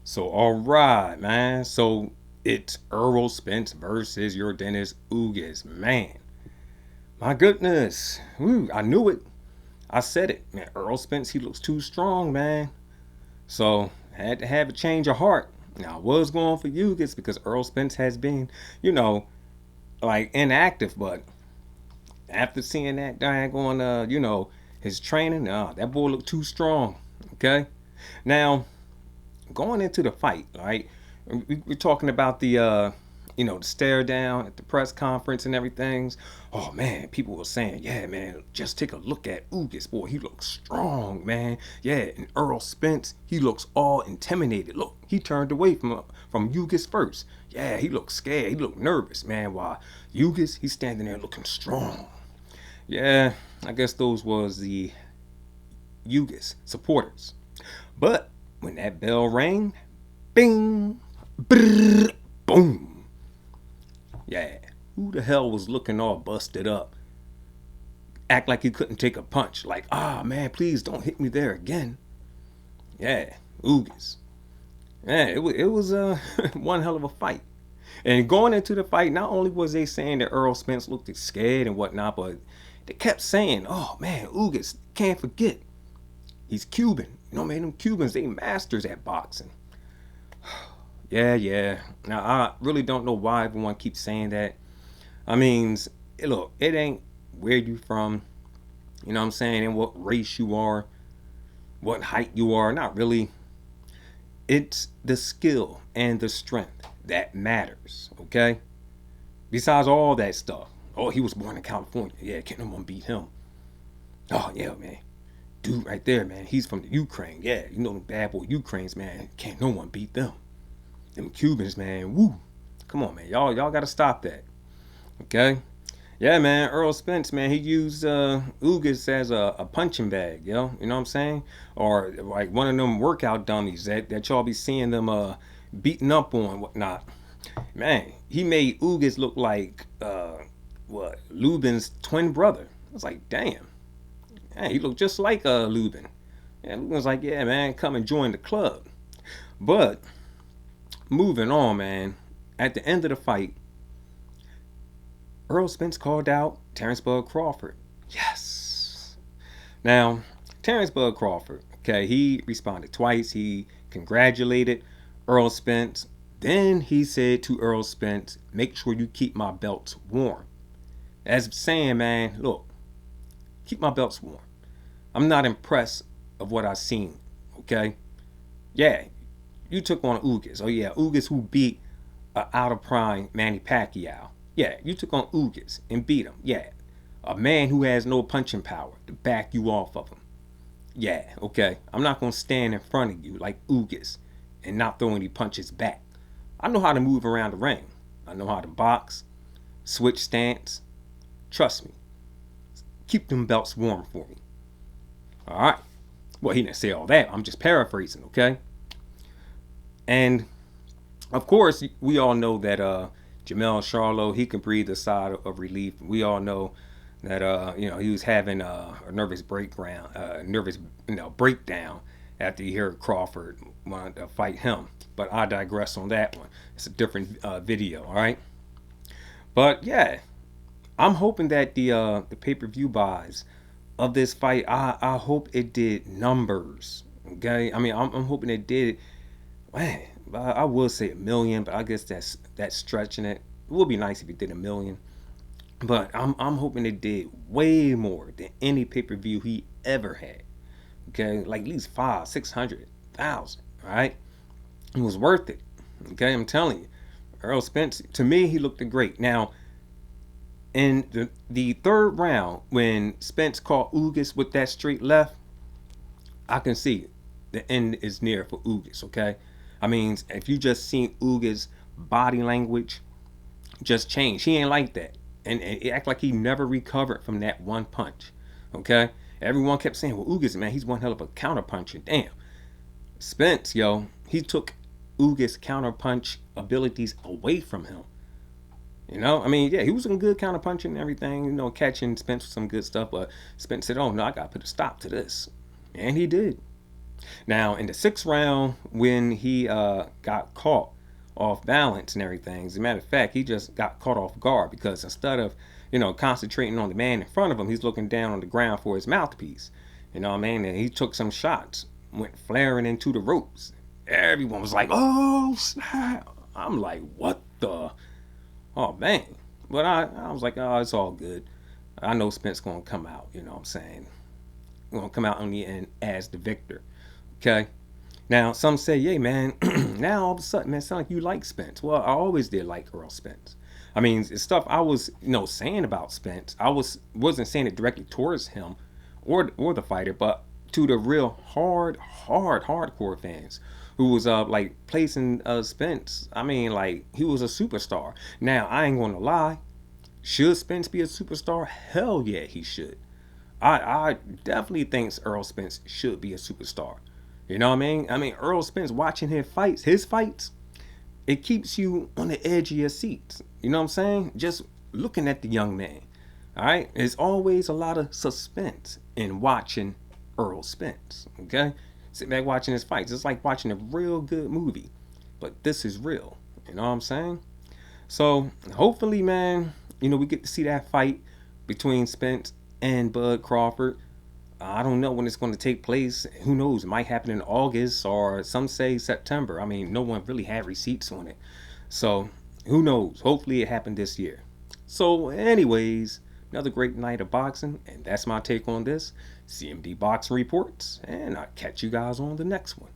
So, all right, man. So, it's Errol Spence versus your dentist Ugas. Man, my goodness. Woo, I knew it. I said it. Man, Errol Spence, he looks too strong, man. So, had to have a change of heart. Now, I was going for Ugas because Errol Spence has been, you know, like inactive, but after seeing that guy going, his training, that boy looked too strong. Okay. Now, going into the fight, right? We're talking about the stare down at the press conference and everything. Oh man, people were saying, yeah, man, just take a look at Ugas, boy, he looks strong, man. Yeah, and Earl Spence, he looks all intimidated. Look, he turned away from Ugas first. Yeah, he looked scared. He looked nervous, man. While Ugas, he's standing there looking strong. Yeah, I guess those was the Ugas supporters. But when that bell rang, bing, brrr, boom. Yeah, who the hell was looking all busted up? Act like he couldn't take a punch. Like, man, please don't hit me there again. Yeah, Ugas. Yeah, it was one hell of a fight. And going into the fight, not only was they saying that Earl Spence looked scared and whatnot, but they kept saying, "Oh man, Ugas, can't forget, he's Cuban. You know, man, them Cubans, they masters at boxing." Yeah, yeah. Now I really don't know why everyone keeps saying that. I mean, look, it ain't where you from, you know what I'm saying, and what race you are, what height you are. Not really. It's the skill and the strength that matters. Okay. Besides all that stuff. Oh, he was born in California. Yeah, can't no one beat him. Oh yeah, man. Dude, right there, man. He's from the Ukraine. Yeah, you know the bad boy Ukrainians, man. Can't no one beat them. Them Cubans, man. Woo. Come on, man. Y'all gotta stop that. Okay? Yeah, man. Earl Spence, man, he used Ugas as a punching bag, yo. You know what I'm saying? Or like one of them workout dummies that y'all be seeing them beating up on whatnot. Man, he made Ugas look like Lubin's twin brother. I was like, damn. Man, he looked just like Lubin. And Lubin was like, yeah, man, come and join the club. But moving on, man. At the end of the fight, Earl Spence called out Terrence Bud Crawford. Yes. Now, Terrence Bud Crawford, okay, he responded twice. He congratulated Earl Spence. Then he said to Earl Spence, make sure you keep my belts warm. As saying, man, look, keep my belts warm. I'm not impressed of what I've seen, okay? Yeah, you took on Ugas. Oh, yeah, Ugas who beat out of prime Manny Pacquiao. Yeah, you took on Ugas and beat him. Yeah, a man who has no punching power to back you off of him. Yeah, okay. I'm not going to stand in front of you like Ugas and not throw any punches back. I know how to move around the ring. I know how to box, switch stance. Trust me. Keep them belts warm for me. All right. Well, he didn't say all that. I'm just paraphrasing, okay? And of course, we all know that Jamel Charlo, he can breathe a sigh of relief. We all know that he was having a nervous breakdown, breakdown after he heard Crawford wanted to fight him. But I digress on that one. It's a different video, all right? But yeah, I'm hoping that the pay-per-view buys of this fight, I hope it did numbers. Okay, I mean, I'm hoping it did. Man, I will say 1 million, but I guess that's stretching it. It would be nice if it did 1 million, but I'm hoping it did way more than any pay per view he ever had. Okay, like at least 500, 600,000. All right, it was worth it. Okay, I'm telling you, Earl Spence, to me, he looked great. Now, in the third round, when Spence caught Ugas with that straight left, I can see the end is near for Ugas, okay? I mean, if you just seen Ugas' body language just change, he ain't like that. And it act like he never recovered from that one punch, okay? Everyone kept saying, well, Ugas, man, he's one hell of a counter puncher. Damn. Spence, yo, he took Ugas' counter punch abilities away from him. You know, I mean, yeah, he was some good counter punching and everything, catching Spence with some good stuff. But Spence said, oh, no, I got to put a stop to this. And he did. Now, in the sixth round, when he got caught off balance and everything, as a matter of fact, he just got caught off guard because instead of, concentrating on the man in front of him, he's looking down on the ground for his mouthpiece. You know what I mean? And he took some shots, went flaring into the ropes. Everyone was like, oh, snap. I'm like, what the? Oh, man. But I was like, oh, it's all good. I know Spence going to come out, you know what I'm saying? Going to come out on the end as the victor. Okay? Now, some say, yeah, man, now all of a sudden, man, it sounds like you like Spence. Well, I always did like Errol Spence. I mean, it's stuff I was, saying about Spence. Wasn't saying it directly towards him or the fighter, but to the real hardcore fans who was like placing Spence. I mean, like he was a superstar. Now, I ain't gonna lie. Should Spence be a superstar? Hell yeah, he should. I definitely think Errol Spence should be a superstar. You know what I mean? I mean, Earl Spence watching his fights, it keeps you on the edge of your seats. You know what I'm saying? Just looking at the young man. All right? There's always a lot of suspense in watching Earl Spence. Okay? Sit back watching his fights. It's like watching a real good movie. But this is real. You know what I'm saying? So hopefully, man, we get to see that fight between Spence and Bud Crawford. I don't know when it's going to take place. Who knows? It might happen in August or some say September. I mean, no one really had receipts on it. So, who knows? Hopefully, it happened this year. So, anyways, another great night of boxing. And that's my take on this. CMD Boxing Reports. And I'll catch you guys on the next one.